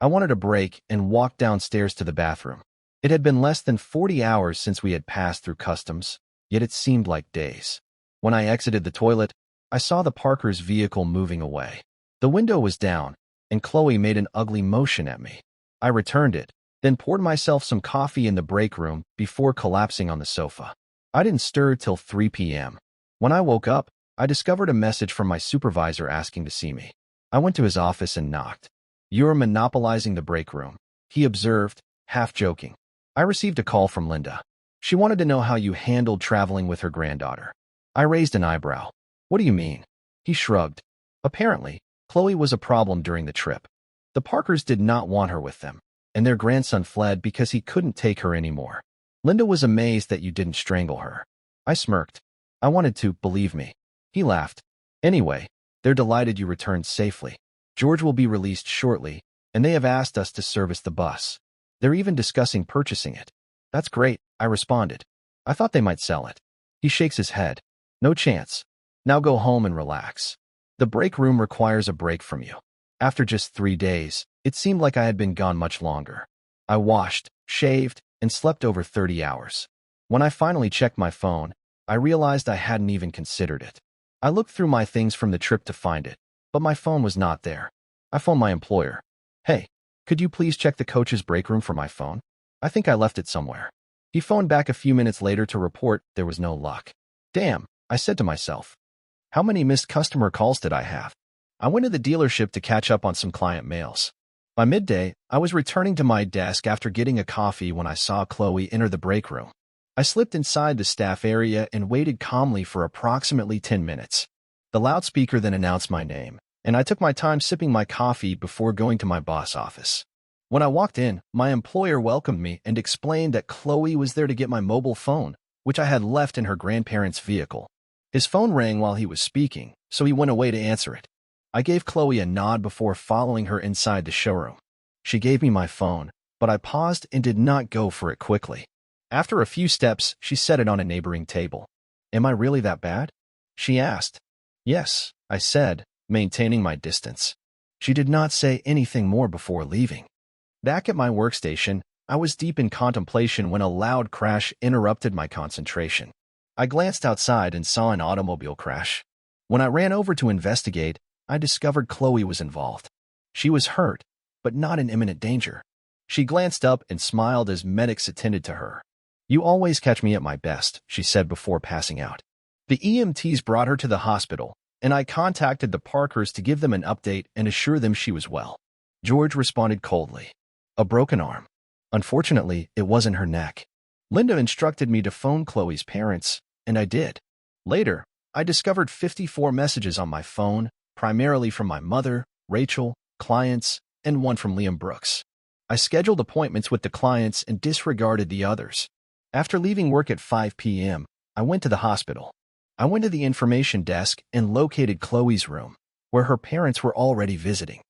I wanted a break and walked downstairs to the bathroom. It had been less than 40 hours since we had passed through customs, yet it seemed like days. When I exited the toilet, I saw the Parkers' vehicle moving away. The window was down, and Chloe made an ugly motion at me. I returned it, then poured myself some coffee in the break room before collapsing on the sofa. I didn't stir till 3 p.m. When I woke up, I discovered a message from my supervisor asking to see me. I went to his office and knocked. "You're monopolizing the break room," he observed, half joking. I received a call from Linda. She wanted to know how you handled traveling with her granddaughter. I raised an eyebrow. "What do you mean?" He shrugged. Apparently, Chloe was a problem during the trip. The Parkers did not want her with them, and their grandson fled because he couldn't take her anymore. Linda was amazed that you didn't strangle her. I smirked. I wanted to, believe me. He laughed. "Anyway, they're delighted you returned safely. George will be released shortly, and they have asked us to service the bus. They're even discussing purchasing it." "That's great," I responded. "I thought they might sell it." He shakes his head. "No chance. Now go home and relax. The break room requires a break from you." After just 3 days, it seemed like I had been gone much longer. I washed, shaved, and slept over 30 hours. When I finally checked my phone, I realized I hadn't even considered it. I looked through my things from the trip to find it, but my phone was not there. I phoned my employer. "Hey, could you please check the coach's break room for my phone? I think I left it somewhere." He phoned back a few minutes later to report there was no luck. Damn, I said to myself. How many missed customer calls did I have? I went to the dealership to catch up on some client mails. By midday, I was returning to my desk after getting a coffee when I saw Chloe enter the break room. I slipped inside the staff area and waited calmly for approximately 10 minutes. The loudspeaker then announced my name, and I took my time sipping my coffee before going to my boss' office. When I walked in, my employer welcomed me and explained that Chloe was there to get my mobile phone, which I had left in her grandparents' vehicle. His phone rang while he was speaking, so he went away to answer it. I gave Chloe a nod before following her inside the showroom. She gave me my phone, but I paused and did not go for it quickly. After a few steps, she set it on a neighboring table. "Am I really that bad?" she asked. "Yes," I said, maintaining my distance. She did not say anything more before leaving. Back at my workstation, I was deep in contemplation when a loud crash interrupted my concentration. I glanced outside and saw an automobile crash. When I ran over to investigate, I discovered Chloe was involved. She was hurt, but not in imminent danger. She glanced up and smiled as medics attended to her. "You always catch me at my best," she said before passing out. The EMTs brought her to the hospital, and I contacted the Parkers to give them an update and assure them she was well. George responded coldly. "A broken arm. Unfortunately, it wasn't her neck." Linda instructed me to phone Chloe's parents, and I did. Later, I discovered 54 messages on my phone, primarily from my mother, Rachel, clients, and one from Liam Brooks. I scheduled appointments with the clients and disregarded the others. After leaving work at 5 p.m., I went to the hospital. I went to the information desk and located Chloe's room, where her parents were already visiting.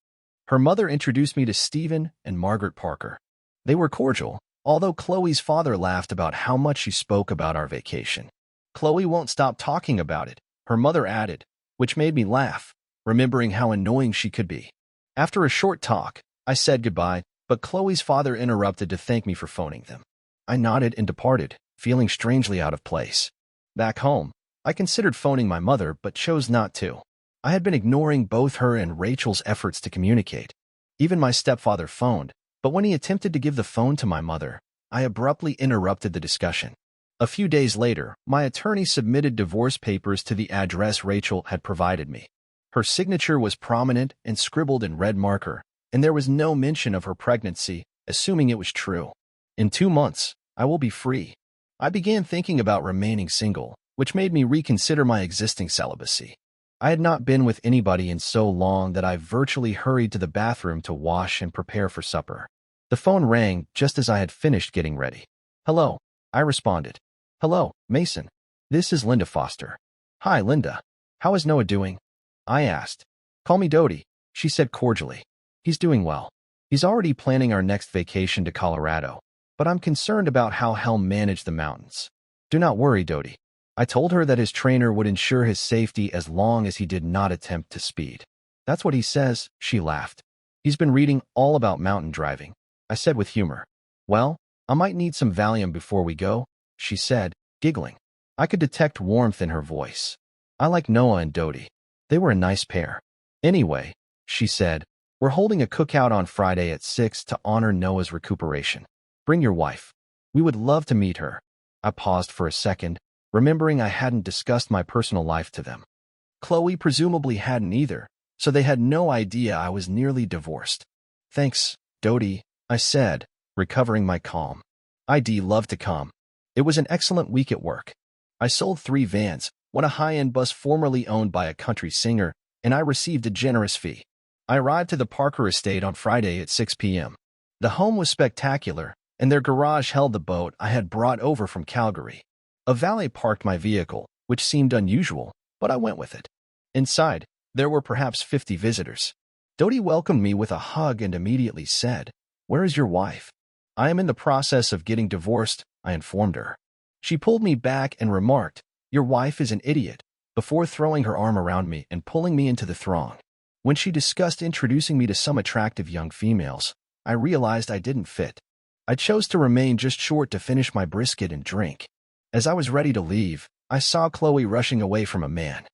Her mother introduced me to Stephen and Margaret Parker. They were cordial, although Chloe's father laughed about how much she spoke about our vacation. "Chloe won't stop talking about it," her mother added, which made me laugh, remembering how annoying she could be. After a short talk, I said goodbye, but Chloe's father interrupted to thank me for phoning them. I nodded and departed, feeling strangely out of place. Back home, I considered phoning my mother but chose not to. I had been ignoring both her and Rachel's efforts to communicate. Even my stepfather phoned, but when he attempted to give the phone to my mother, I abruptly interrupted the discussion. A few days later, my attorney submitted divorce papers to the address Rachel had provided me. Her signature was prominent and scribbled in red marker, and there was no mention of her pregnancy, assuming it was true. In 2 months, I will be free. I began thinking about remaining single, which made me reconsider my existing celibacy. I had not been with anybody in so long that I virtually hurried to the bathroom to wash and prepare for supper. The phone rang just as I had finished getting ready. "Hello," I responded. "Hello, Mason. This is Linda Foster." "Hi, Linda. How is Noah doing?" I asked. "Call me Dodie," she said cordially. "He's doing well. He's already planning our next vacation to Colorado, but I'm concerned about how he'll manage the mountains." "Do not worry, Dodie. I told her that his trainer would ensure his safety as long as he did not attempt to speed. That's what he says, she laughed. He's been reading all about mountain driving, I said with humor. Well, I might need some Valium before we go, she said, giggling. I could detect warmth in her voice. I like Noah and Dodie. They were a nice pair. Anyway, she said, we're holding a cookout on Friday at 6 to honor Noah's recuperation. Bring your wife. We would love to meet her. I paused for a second, remembering I hadn't discussed my personal life to them. Chloe presumably hadn't either, so they had no idea I was nearly divorced. Thanks, Dodie, I said, recovering my calm. I'd love to come. It was an excellent week at work. I sold 3 vans, one a high-end bus formerly owned by a country singer, and I received a generous fee. I arrived to the Parker estate on Friday at 6 p.m. The home was spectacular, and their garage held the boat I had brought over from Calgary. A valet parked my vehicle, which seemed unusual, but I went with it. Inside, there were perhaps 50 visitors. Dodie welcomed me with a hug and immediately said, "Where is your wife?" "I am in the process of getting divorced," I informed her. She pulled me back and remarked, "Your wife is an idiot," before throwing her arm around me and pulling me into the throng. When she discussed introducing me to some attractive young females, I realized I didn't fit. I chose to remain just short to finish my brisket and drink. As I was ready to leave, I saw Chloe rushing away from a man.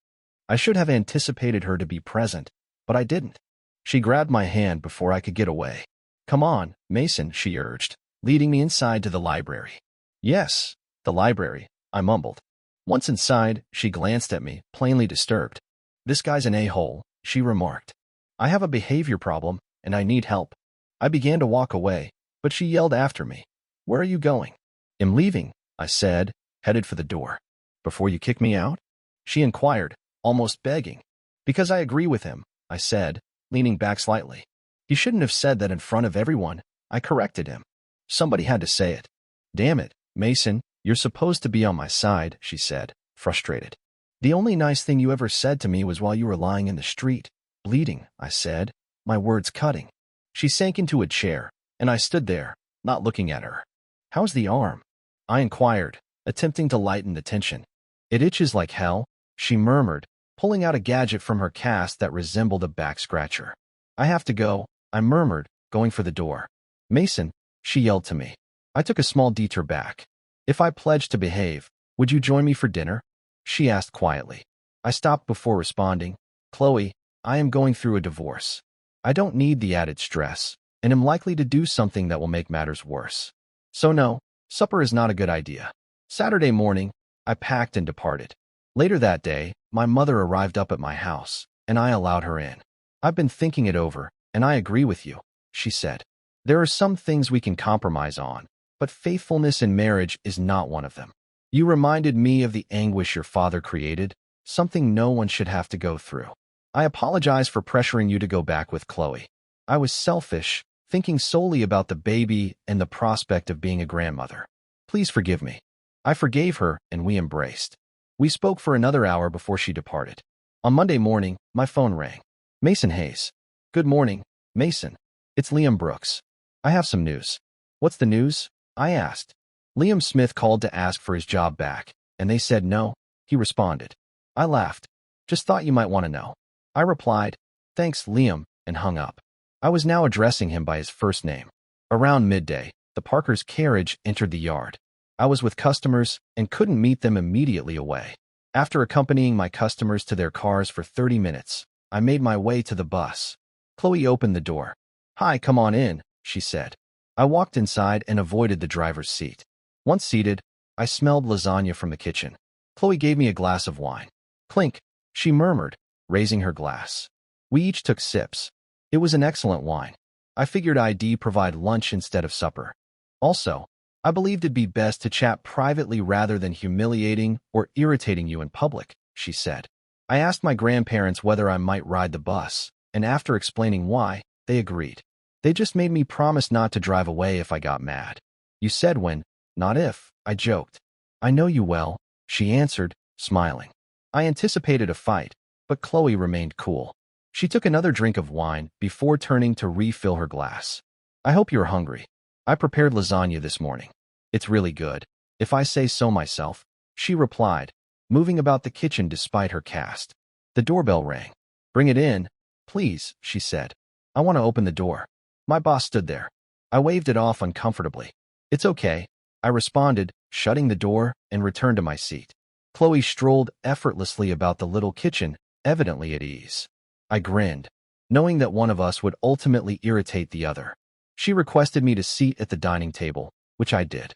I should have anticipated her to be present, but I didn't. She grabbed my hand before I could get away. "Come on, Mason," she urged, leading me inside to the library. "Yes, the library," I mumbled. Once inside, she glanced at me, plainly disturbed. "This guy's an a-hole," she remarked. "I have a behavior problem, and I need help." I began to walk away, but she yelled after me. "Where are you going?" "I'm leaving," I said, headed for the door. "Before you kick me out?" she inquired, almost begging. "Because I agree with him," I said, leaning back slightly. "He shouldn't have said that in front of everyone," I corrected him. "Somebody had to say it." "Damn it, Mason, you're supposed to be on my side," she said, frustrated. "The only nice thing you ever said to me was while you were lying in the street, bleeding," I said, my words cutting. She sank into a chair, and I stood there, not looking at her. "How's the arm?" I inquired, attempting to lighten the tension. "It itches like hell," she murmured, pulling out a gadget from her cast that resembled a back scratcher. "I have to go," I murmured, going for the door. "Mason," she yelled to me. I took a small detour back. "If I pledge to behave, would you join me for dinner?" she asked quietly. I stopped before responding. "Chloe, I am going through a divorce. I don't need the added stress, and am likely to do something that will make matters worse. So no, supper is not a good idea." Saturday morning, I packed and departed. Later that day, my mother arrived up at my house, and I allowed her in. "I've been thinking it over, and I agree with you," she said. "There are some things we can compromise on, but faithfulness in marriage is not one of them. You reminded me of the anguish your father created, something no one should have to go through. I apologize for pressuring you to go back with Chloe. I was selfish, thinking solely about the baby and the prospect of being a grandmother. Please forgive me." I forgave her, and we embraced. We spoke for another hour before she departed. On Monday morning, my phone rang. "Mason Hayes." "Good morning, Mason. It's Liam Brooks. I have some news." "What's the news?" I asked. "Liam Smith called to ask for his job back, and they said no," he responded. I laughed. "Just thought you might want to know." I replied, "Thanks, Liam," and hung up. I was now addressing him by his first name. Around midday, the Parkers' carriage entered the yard. I was with customers and couldn't meet them immediately away. After accompanying my customers to their cars for 30 minutes, I made my way to the bus. Chloe opened the door. "Hi, come on in," she said. I walked inside and avoided the driver's seat. Once seated, I smelled lasagna from the kitchen. Chloe gave me a glass of wine. "Clink," she murmured, raising her glass. We each took sips. It was an excellent wine. I figured I'd provide lunch instead of supper. Also, I believed it'd be best to chat privately rather than humiliating or irritating you in public, she said. I asked my grandparents whether I might ride the bus, and after explaining why, they agreed. They just made me promise not to drive away if I got mad. "You said when, not if," I joked. "I know you well," she answered, smiling. I anticipated a fight, but Chloe remained cool. She took another drink of wine before turning to refill her glass. "I hope you're hungry. I prepared lasagna this morning. It's really good, if I say so myself," she replied, moving about the kitchen despite her cast. The doorbell rang. "Bring it in, please," she said. "I want to open the door." My boss stood there. I waved it off uncomfortably. "It's okay," I responded, shutting the door and returned to my seat. Chloe strolled effortlessly about the little kitchen, evidently at ease. I grinned, knowing that one of us would ultimately irritate the other. She requested me to seat at the dining table, which I did.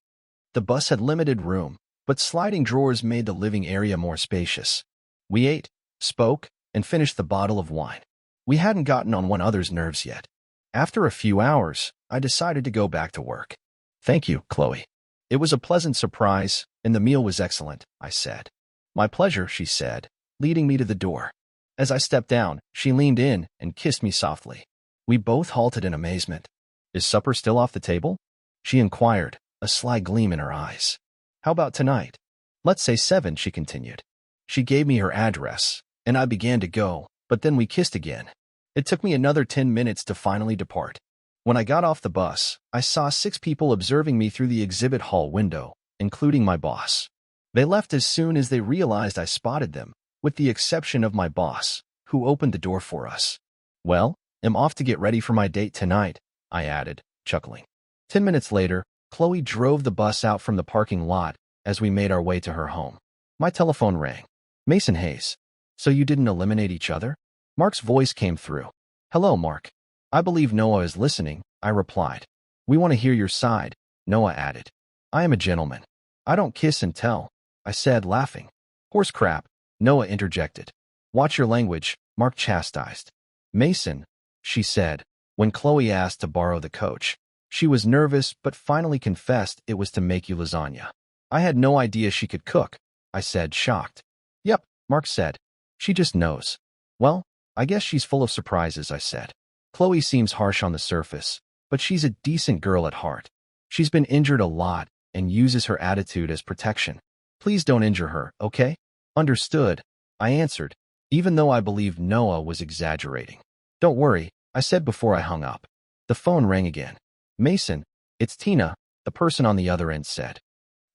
The bus had limited room, but sliding drawers made the living area more spacious. We ate, spoke, and finished the bottle of wine. We hadn't gotten on one another's nerves yet. After a few hours, I decided to go back to work. "Thank you, Chloe. It was a pleasant surprise, and the meal was excellent," I said. "My pleasure," she said, leading me to the door. As I stepped down, she leaned in and kissed me softly. We both halted in amazement. "Is supper still off the table?" she inquired, a sly gleam in her eyes. "How about tonight?" "Let's say 7, she continued. She gave me her address, and I began to go, but then we kissed again. It took me another 10 minutes to finally depart. When I got off the bus, I saw 6 people observing me through the exhibit hall window, including my boss. They left as soon as they realized I spotted them, with the exception of my boss, who opened the door for us. "Well, I'm off to get ready for my date tonight," I added, chuckling. 10 minutes later, Chloe drove the bus out from the parking lot as we made our way to her home. My telephone rang. "Mason Hayes. So you didn't eliminate each other?" Mark's voice came through. "Hello, Mark. I believe Noah is listening," I replied. "We want to hear your side," Noah added. "I am a gentleman. I don't kiss and tell," I said, laughing. "Horse crap," Noah interjected. "Watch your language," Mark chastised. "Mason," she said, when Chloe asked to borrow the coach. She was nervous, but finally confessed it was to make you lasagna. "I had no idea she could cook," I said, shocked. "Yep," Mark said. "She just knows." "Well, I guess she's full of surprises," I said. "Chloe seems harsh on the surface, but she's a decent girl at heart. She's been injured a lot and uses her attitude as protection. Please don't injure her, okay?" "Understood," I answered, even though I believed Noah was exaggerating. "Don't worry," I said before I hung up. The phone rang again. "Mason, it's Tina," the person on the other end said.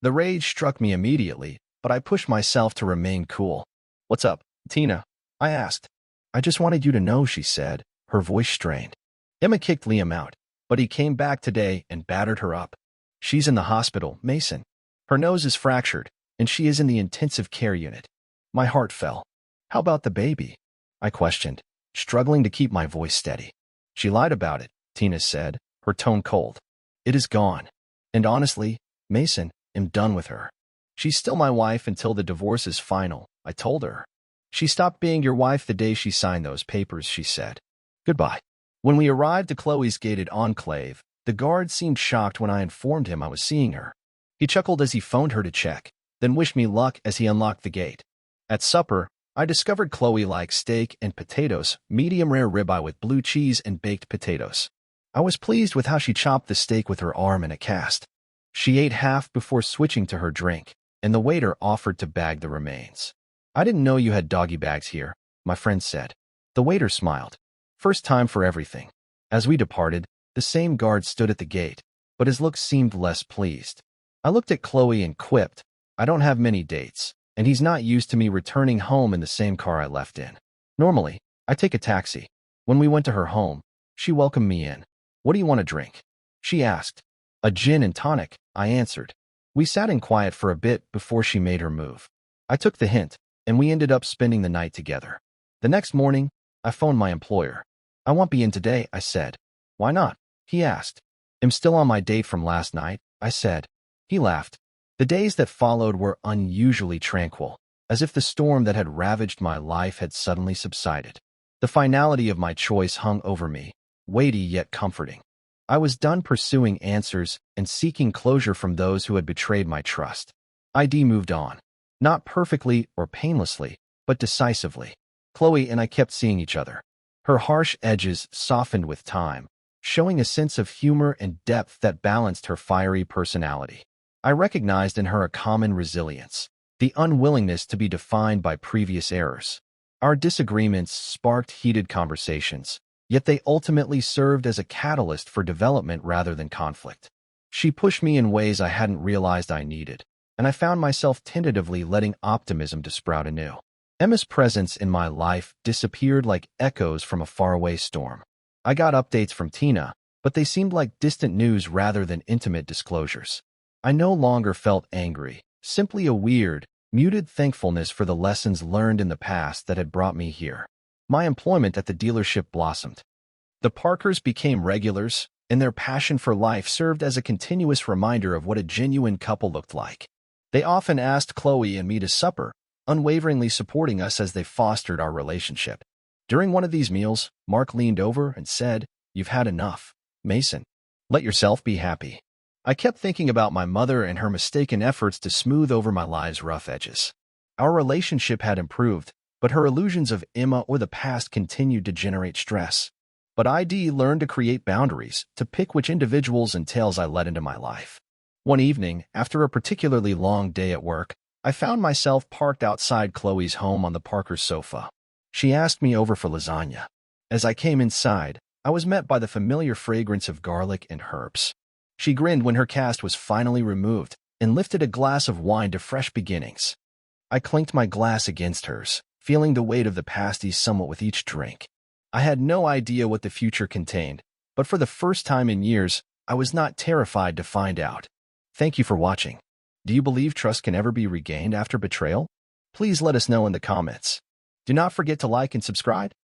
The rage struck me immediately, but I pushed myself to remain cool. "What's up, Tina?" I asked. "I just wanted you to know," she said, her voice strained. "Emma kicked Liam out, but he came back today and battered her up. She's in the hospital, Mason. Her nose is fractured, and she is in the intensive care unit." My heart fell. "How about the baby?" I questioned, struggling to keep my voice steady. "She lied about it," Tina said, her tone cold. "It is gone. And honestly, Mason, I'm done with her. She's still my wife until the divorce is final," I told her. "She stopped being your wife the day she signed those papers," she said. "Goodbye." When we arrived to Chloe's gated enclave, the guard seemed shocked when I informed him I was seeing her. He chuckled as he phoned her to check, then wished me luck as he unlocked the gate. At supper, I discovered Chloe liked steak and potatoes, medium-rare ribeye with blue cheese and baked potatoes. I was pleased with how she chopped the steak with her arm in a cast. She ate half before switching to her drink, and the waiter offered to bag the remains. "I didn't know you had doggy bags here," my friend said. The waiter smiled. "First time for everything." As we departed, the same guard stood at the gate, but his look seemed less pleased. I looked at Chloe and quipped, "I don't have many dates, and he's not used to me returning home in the same car I left in. Normally, I take a taxi." When we went to her home, she welcomed me in. "What do you want to drink?" she asked. "A gin and tonic," I answered. We sat in quiet for a bit before she made her move. I took the hint, and we ended up spending the night together. The next morning, I phoned my employer. "I won't be in today," I said. "Why not?" he asked. "I'm still on my date from last night," I said. He laughed. The days that followed were unusually tranquil, as if the storm that had ravaged my life had suddenly subsided. The finality of my choice hung over me, weighty yet comforting. I was done pursuing answers and seeking closure from those who had betrayed my trust. ID moved on. Not perfectly or painlessly, but decisively. Chloe and I kept seeing each other. Her harsh edges softened with time, showing a sense of humor and depth that balanced her fiery personality. I recognized in her a common resilience, the unwillingness to be defined by previous errors. Our disagreements sparked heated conversations, yet they ultimately served as a catalyst for development rather than conflict. She pushed me in ways I hadn't realized I needed, and I found myself tentatively letting optimism to sprout anew. Emma's presence in my life disappeared like echoes from a faraway storm. I got updates from Tina, but they seemed like distant news rather than intimate disclosures. I no longer felt angry, simply a weird, muted thankfulness for the lessons learned in the past that had brought me here. My employment at the dealership blossomed. The Parkers became regulars, and their passion for life served as a continuous reminder of what a genuine couple looked like. They often asked Chloe and me to supper, unwaveringly supporting us as they fostered our relationship. During one of these meals, Mark leaned over and said, "You've had enough, Mason. Let yourself be happy." I kept thinking about my mother and her mistaken efforts to smooth over my life's rough edges. Our relationship had improved, but her illusions of Emma or the past continued to generate stress. But ID learned to create boundaries, to pick which individuals and tales I let into my life. One evening, after a particularly long day at work, I found myself parked outside Chloe's home on the Parker's sofa. She asked me over for lasagna. As I came inside, I was met by the familiar fragrance of garlic and herbs. She grinned when her cast was finally removed and lifted a glass of wine to fresh beginnings. I clinked my glass against hers, feeling the weight of the pasties somewhat with each drink. I had no idea what the future contained, but for the first time in years, I was not terrified to find out. Thank you for watching. Do you believe trust can ever be regained after betrayal? Please let us know in the comments. Do not forget to like and subscribe.